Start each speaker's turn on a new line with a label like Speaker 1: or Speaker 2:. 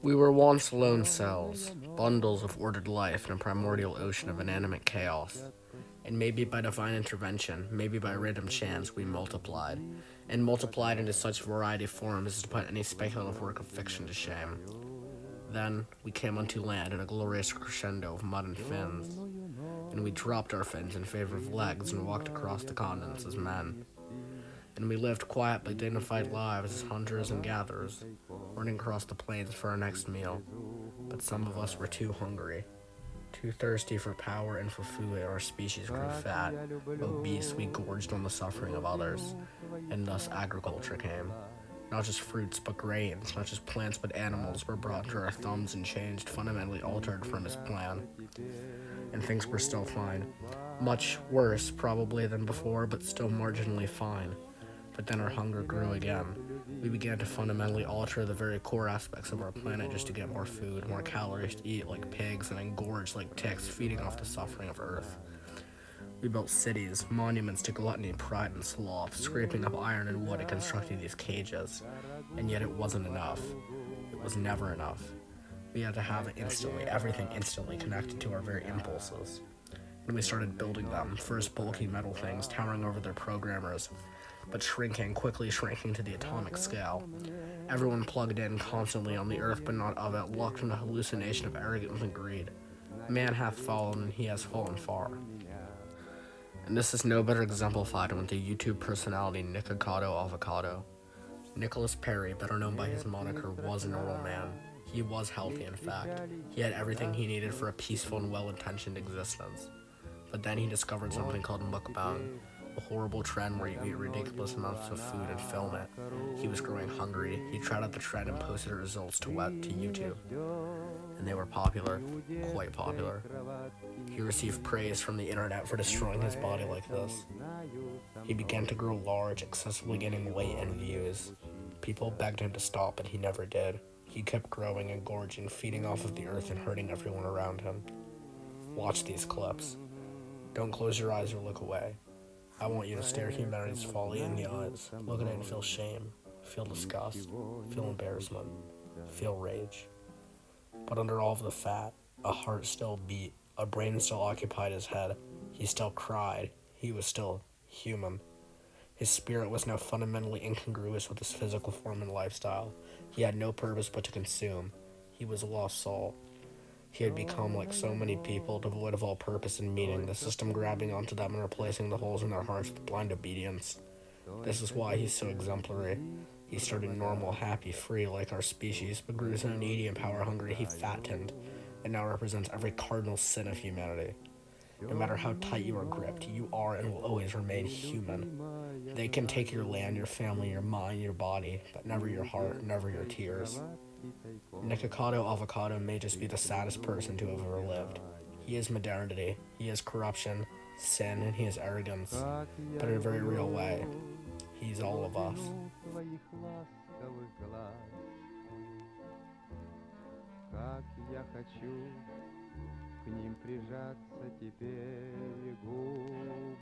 Speaker 1: We were once lone cells, bundles of ordered life in a primordial ocean of inanimate chaos. And maybe by divine intervention, maybe by random chance, we multiplied. And multiplied into such variety of forms as to put any speculative work of fiction to shame. Then we came unto land in a glorious crescendo of mud and fins. And we dropped our fins in favor of legs and walked across the continents as men. And we lived quiet but dignified lives as hunters and gatherers, running across the plains for our next meal. But some of us were too hungry, too thirsty for power and for food, and our species grew fat. Obese, we gorged on the suffering of others, and thus agriculture came. Not just fruits, but grains, not just plants, but animals were brought to our thumbs and changed, fundamentally altered from his plan. And things were still fine. Much worse, probably, than before, but still marginally fine. But then our hunger grew again. We began to fundamentally alter the very core aspects of our planet just to get more food, more calories to eat like pigs, and engorge like ticks, feeding off the suffering of Earth. We built cities, monuments to gluttony, pride, and sloth, scraping up iron and wood and constructing these cages. And yet it wasn't enough. It was never enough. We had to have it instantly, everything instantly connected to our very impulses. And we started building them, first bulky metal things towering over their programmers, but quickly shrinking to the atomic scale. Everyone plugged in constantly on the earth but not of it, locked in a hallucination of arrogance and greed. Man hath fallen, and he has fallen far. And this is no better exemplified with the YouTube personality Nikocado Avocado. Nicholas Perry, better known by his moniker, was a normal man. He was healthy, in fact. He had everything he needed for a peaceful and well-intentioned existence. But then he discovered something called mukbang, a horrible trend where you eat ridiculous amounts of food and film it. He was growing hungry. He tried out the trend and posted results to YouTube. And they were popular, quite popular. He received praise from the internet for destroying his body like this. He began to grow large, excessively gaining weight and views. People begged him to stop, but he never did. He kept growing and gorging, feeding off of the earth and hurting everyone around him. Watch these clips. Don't close your eyes or look away. I want you to stare humanity's folly in the eyes. Look at it and feel shame, feel disgust, feel embarrassment, feel rage. But under all of the fat, a heart still beat, a brain still occupied his head. He still cried. He was still human. His spirit was now fundamentally incongruous with his physical form and lifestyle. He had no purpose but to consume. He was a lost soul. He had become like so many people, devoid of all purpose and meaning, the system grabbing onto them and replacing the holes in their hearts with blind obedience. This is why he's so exemplary. He started normal, happy, free like our species, but grew so needy and power-hungry he fattened, and now represents every cardinal sin of humanity. No matter how tight you are gripped, you are and will always remain human. They can take your land, your family, your mind, your body, but never your heart, never your tears. Nikocado Avocado may just be the saddest person to have ever lived. He is modernity, he is corruption, sin, and he is arrogance, but in a very real way. He's all of us.
Speaker 2: Как я хочу к ним прижаться теперь губами.